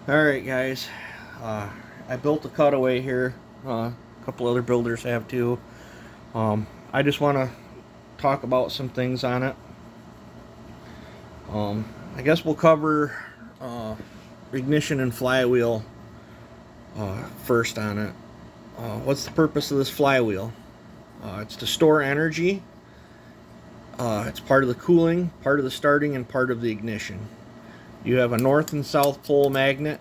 Alright guys, I built a cutaway here, a couple other builders have too. I just want to talk about some things on it. I guess we'll cover ignition and flywheel first on it. What's the purpose of this flywheel? It's to store energy. It's part of the cooling, part of the starting, and part of the ignition. You have a north and south pole magnet.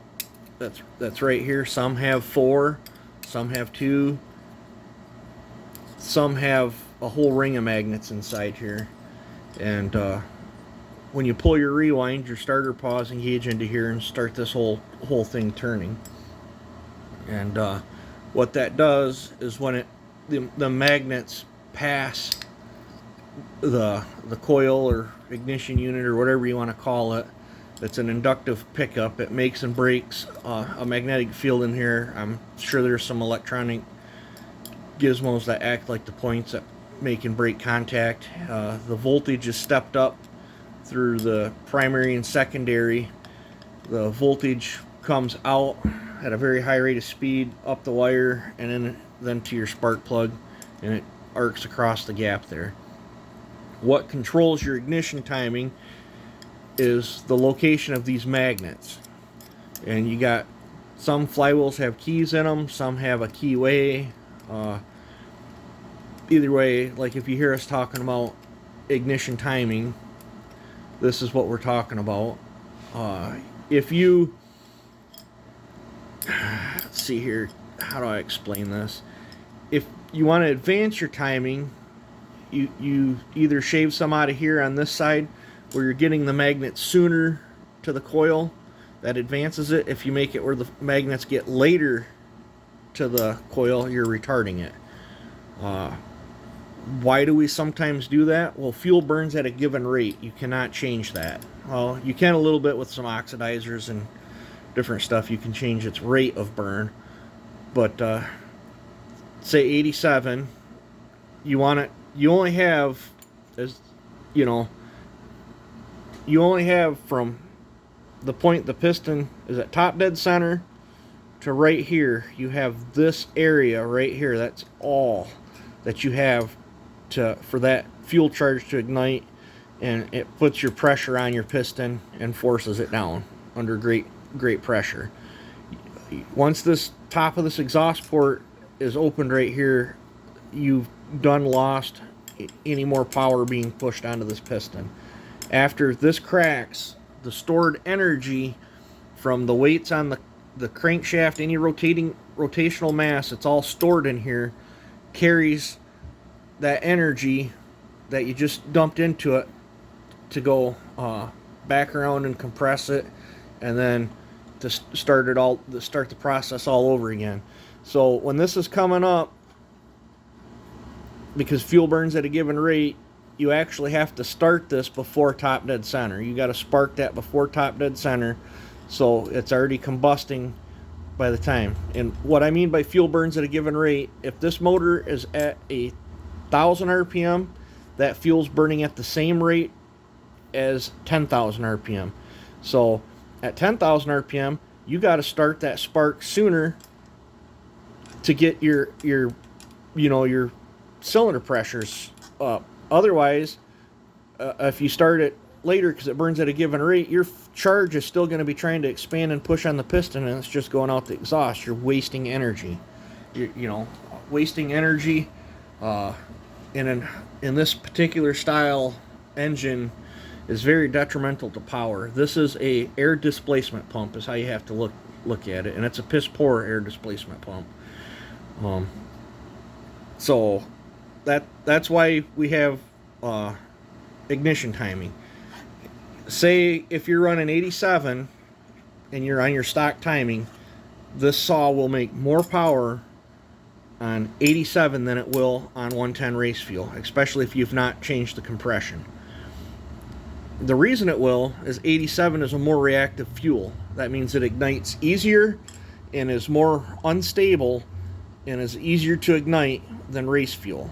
That's right here. Some have 4, some have 2, some have a whole ring of magnets inside here. And when you pull your rewind, your starter pause engage into here and start this whole thing turning. And what that does is when the magnets pass the coil or ignition unit or whatever you want to call it, it's an inductive pickup. It makes and breaks a magnetic field in here. I'm sure there's some electronic gizmos that act like the points that make and break contact. The voltage is stepped up through the primary and secondary. The voltage comes out at a very high rate of speed up the wire and then to your spark plug, and it arcs across the gap there. What controls your ignition timing is the location of these magnets. And you got some flywheels have keys in them, some have a keyway. Either way, like if you hear us talking about ignition timing, this is what we're talking about. If you let's see here, how do I explain this? If you want to advance your timing, you either shave some out of here on this side where you're getting the magnet sooner to the coil, that advances it. If you make it where the magnets get later to the coil, you're retarding it. Why do we sometimes do that? Well, fuel burns at a given rate. You cannot change that. Well, you can a little bit with some oxidizers and different stuff. You can change its rate of burn. But say 87, you want it. You only have, as you know, you only have from the point the piston is at top dead center to right here. You have this area right here. That's all that you have for that fuel charge to ignite, and it puts your pressure on your piston and forces it down under great pressure. Once this top of this exhaust port is opened right here, you've lost any more power being pushed onto this piston. After this cracks, the stored energy from the weights on the crankshaft, any rotational mass, it's all stored in here, carries that energy that you just dumped into it to go back around and compress it, and then to start the process all over again. So when this is coming up, because fuel burns at a given rate, you actually have to start this before top dead center. You got to spark that before top dead center, so it's already combusting by the time. And what I mean by fuel burns at a given rate, if this motor is at 1,000 RPM, that fuel's burning at the same rate as 10,000 RPM. So at 10,000 RPM, you got to start that spark sooner to get your cylinder pressures up. Otherwise, if you start it later because it burns at a given rate, your charge is still going to be trying to expand and push on the piston, and it's just going out the exhaust. You're wasting energy. You're wasting energy. In this particular style engine is very detrimental to power. This is a air displacement pump is how you have to look at it, and it's a piss poor air displacement pump. So that's why we have ignition timing. Say if you're running 87 and you're on your stock timing, this saw will make more power on 87 than it will on 110 race fuel, especially if you've not changed the compression. The reason it will is 87 is a more reactive fuel. That means it ignites easier and is more unstable and is easier to ignite than race fuel.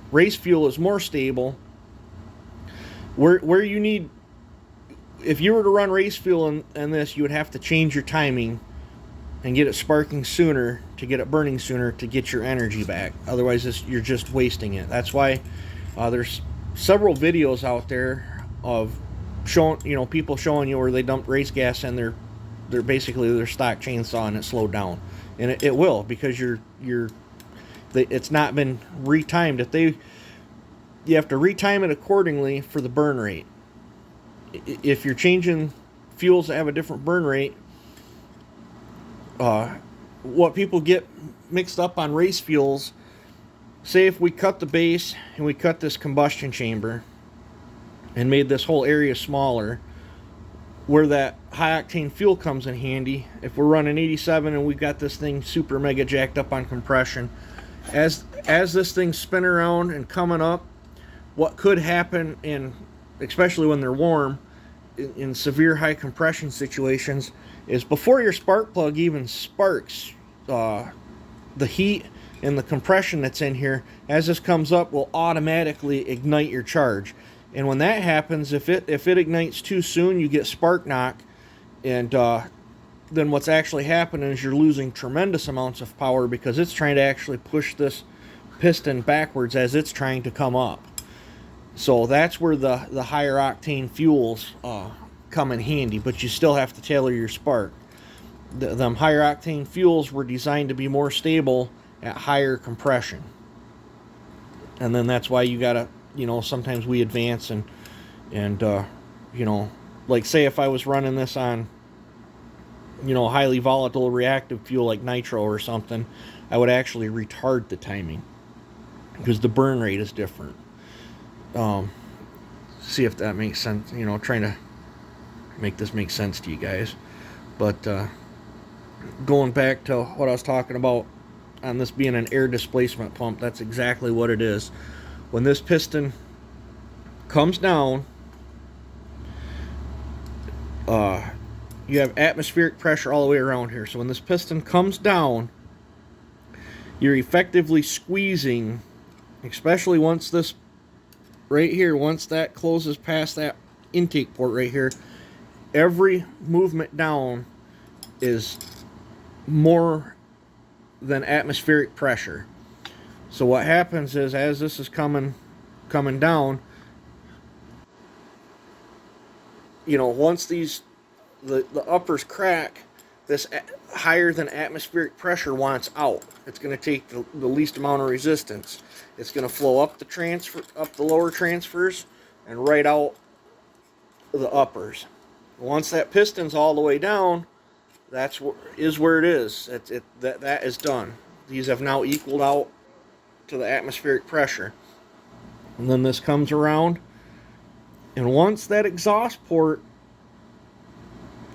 Race fuel is more stable. Where you need if you were to run race fuel in this, you would have to change your timing and get it sparking sooner to get it burning sooner to get your energy back. Otherwise, you're just wasting it. That's why there's several videos out there of showing, people showing you where they dumped race gas in they're basically their stock chainsaw and it slowed down, and it will, because it's not been retimed. You have to retime it accordingly for the burn rate. If you're changing fuels that have a different burn rate, what people get mixed up on race fuels, say if we cut the base and we cut this combustion chamber and made this whole area smaller, where that high octane fuel comes in handy. If we're running 87 and we've got this thing super mega jacked up on compression, as this thing's spinning around and coming up, what could happen, especially when they're warm, in severe high compression situations, is before your spark plug even sparks, the heat and the compression that's in here, as this comes up, will automatically ignite your charge. And when that happens, if it ignites too soon, you get spark knock, and then what's actually happening is you're losing tremendous amounts of power, because it's trying to actually push this piston backwards as it's trying to come up. So that's where the higher octane fuels come in handy, but you still have to tailor your spark. Them higher octane fuels were designed to be more stable at higher compression, and then that's why you gotta, sometimes we advance and like say if I was running this on, highly volatile reactive fuel like nitro or something, I would actually retard the timing because the burn rate is different. See if that makes sense, trying to make this make sense to you guys. But going back to what I was talking about on this being an air displacement pump, that's exactly what it is. When this piston comes down, you have atmospheric pressure all the way around here. So when this piston comes down, you're effectively squeezing, especially once this right here, once that closes past that intake port right here, every movement down is more than atmospheric pressure. So what happens is, as this is coming down, once the uppers crack, this higher than atmospheric pressure wants out. It's going to take the least amount of resistance. It's going to flow up the lower transfers and right out the uppers. Once that piston's all the way down, that's where it is. That is done. These have now equaled out to the atmospheric pressure. And then this comes around, and once that exhaust port,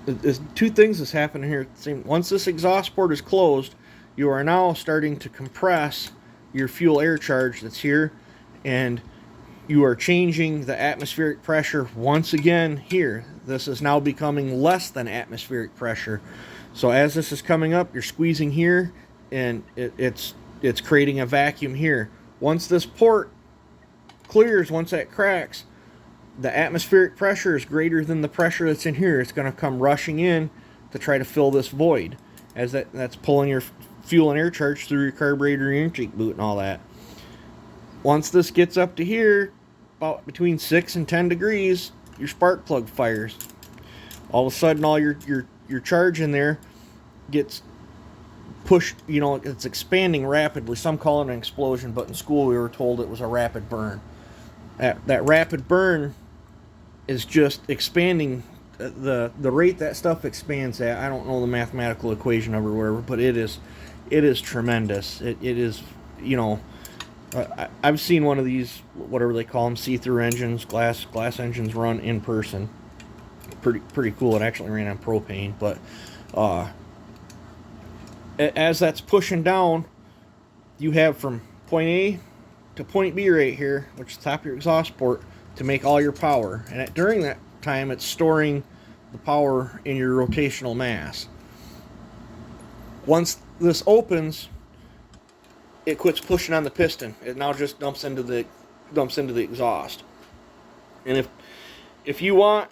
there's two things that's happening here. Once this exhaust port is closed, you are now starting to compress your fuel air charge that's here, and you are changing the atmospheric pressure once again here. This is now becoming less than atmospheric pressure. So as this is coming up, you're squeezing here, and it's creating a vacuum here. Once this port clears, once that cracks, the atmospheric pressure is greater than the pressure that's in here. It's going to come rushing in to try to fill this void, as that's pulling your fuel and air charge through your carburetor, your intake boot, and all that. Once this gets up to here, about between 6 and 10 degrees, your spark plug fires. All of a sudden, all your charge in there gets pushed, it's expanding rapidly. Some call it an explosion, but in school we were told it was a rapid burn. That rapid burn is just expanding the rate that stuff expands at. I don't know the mathematical equation of it or whatever, but it is tremendous. It is, I've seen one of these, whatever they call them, see-through engines, glass engines run in person. Pretty cool. It actually ran on propane, but as that's pushing down, you have from point A to point B right here, which is the top of your exhaust port, to make all your power. And during that time, it's storing the power in your rotational mass. Once this opens, it quits pushing on the piston. It now just dumps into the exhaust. And if you want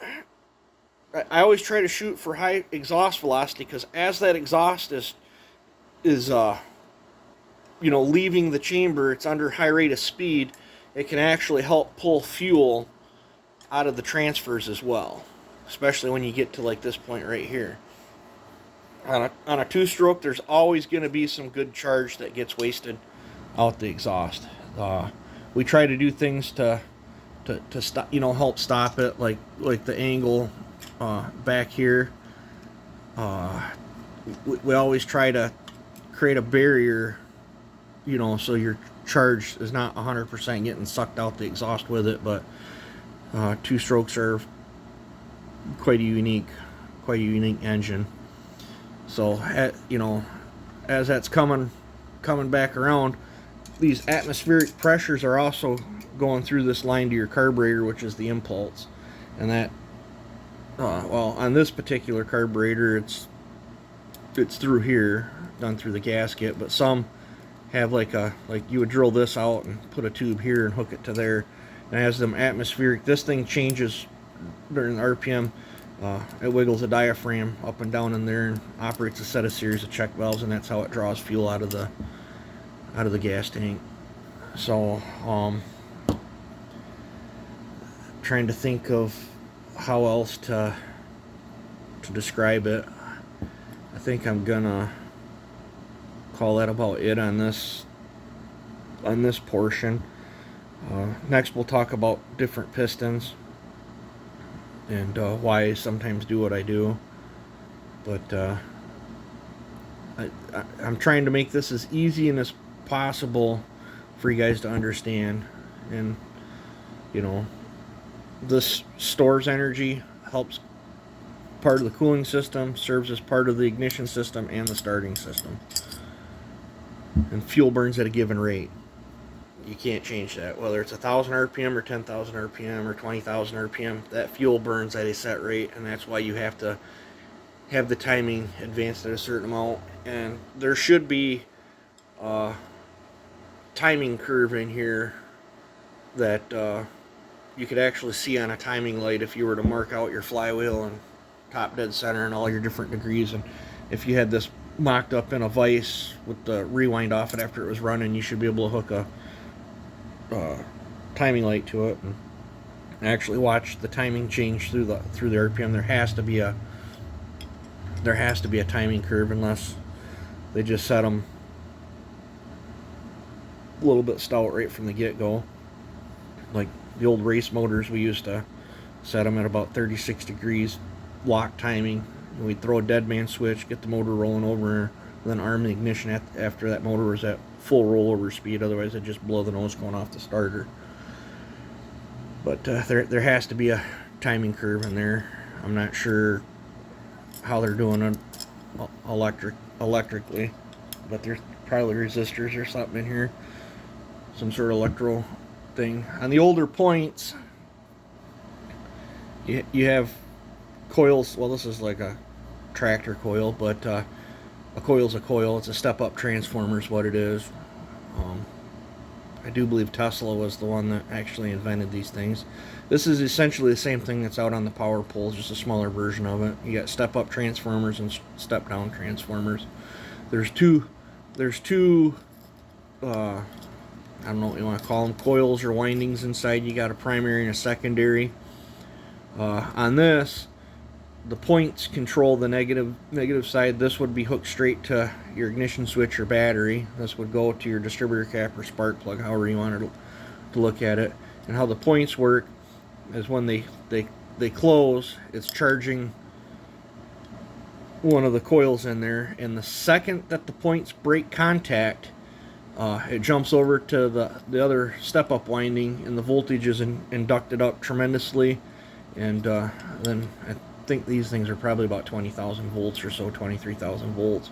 I always try to shoot for high exhaust velocity, because as that exhaust is leaving the chamber, it's under high rate of speed. It can actually help pull fuel out of the transfers as well, especially when you get to like this point right here. On a two-stroke, there's always going to be some good charge that gets wasted out the exhaust. We try to do things to stop, help stop it, like the angle back here. We always try to create a barrier, so your charge is not 100% getting sucked out the exhaust with it. But two strokes are quite a unique engine. So as that's coming back around, these atmospheric pressures are also going through this line to your carburetor, which is the impulse. And that, well, on this particular carburetor, it's through here, done through the gasket. But some have like you would drill this out and put a tube here and hook it to there. And as them atmospheric, this thing changes during the RPM. It wiggles the diaphragm up and down in there and operates a series of check valves, and that's how it draws fuel out of the gas tank. So trying to think of how else to describe it. I think I'm gonna call that about it on this portion. Next we'll talk about different pistons and why I sometimes do what I do. But I'm trying to make this as easy and as possible for you guys to understand. And this stores energy, helps part of the cooling system, serves as part of the ignition system and the starting system. And fuel burns at a given rate. You can't change that. Whether it's 1,000 RPM or 10,000 RPM or 20,000 RPM, that fuel burns at a set rate, and that's why you have to have the timing advanced at a certain amount. And there should be a timing curve in here that you could actually see on a timing light if you were to mark out your flywheel and top dead center and all your different degrees. And if you had this mocked up in a vise with the rewind off it after it was running, you should be able to hook a timing light to it and actually watch the timing change through the RPM. There has to be a timing curve, unless they just set them a little bit stout right from the get-go. Like the old race motors, we used to set them at about 36 degrees lock timing, and we'd throw a dead man switch, get the motor rolling over, and then arm the ignition after that motor was at full rollover speed. Otherwise it'd just blow the nose going off the starter. But there has to be a timing curve in there. I'm not sure how they're doing it electrically, but there's probably resistors or something in here, some sort of electro thing. On the older points, you have coils. Well, this is like a tractor coil, but a coil's a coil. It's a step-up transformer is what it is. I do believe Tesla was the one that actually invented these things. This is essentially the same thing that's out on the power poles, just a smaller version of it. You got step-up transformers and step-down transformers. There's two I don't know what you want to call them, coils or windings inside. You got a primary and a secondary. On this, the points control the negative side. This would be hooked straight to your ignition switch or battery. This would go to your distributor cap or spark plug, however you want to look at it. And how the points work is when they close, it's charging one of the coils in there, and the second that the points break contact, it jumps over to the other step-up winding, and the voltage is inducted up tremendously. And then I think these things are probably about 20,000 volts or so, 23,000 volts.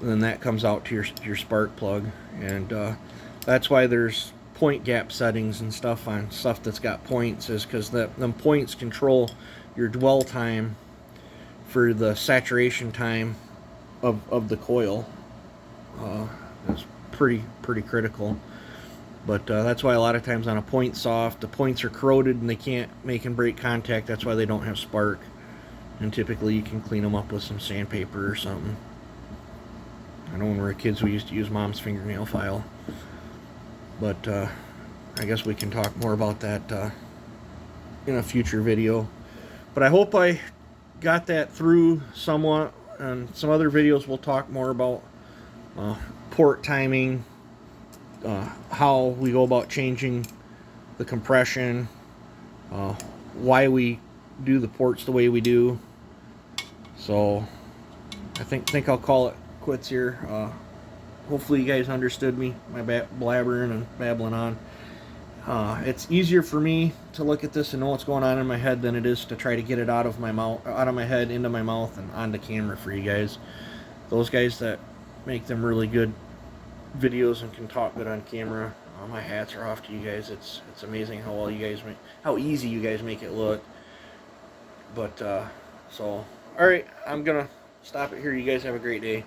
And then that comes out to your spark plug, and that's why there's point gap settings and stuff on stuff that's got points, is because them points control your dwell time for the saturation time of the coil. It's pretty critical. But that's why a lot of times on a point soft, the points are corroded and they can't make and break contact. That's why they don't have spark. And typically you can clean them up with some sandpaper or something. I know when we were kids we used to use mom's fingernail file. But I guess we can talk more about that in a future video. But I hope I got that through somewhat. And some other videos we'll talk more about port timing, how we go about changing the compression, why we do the ports the way we do. So I think I'll call it quits here. Hopefully you guys understood me, my blabbering and babbling on. It's easier for me to look at this and know what's going on in my head than it is to try to get it out of my mouth, out of my head, into my mouth, and onto camera for you guys. Those guys that make them really good videos and can talk good on camera, my hats are off to you guys. It's amazing how well you guys make, how easy you guys make it look. But so, all right, I'm gonna stop it here. You guys have a great day.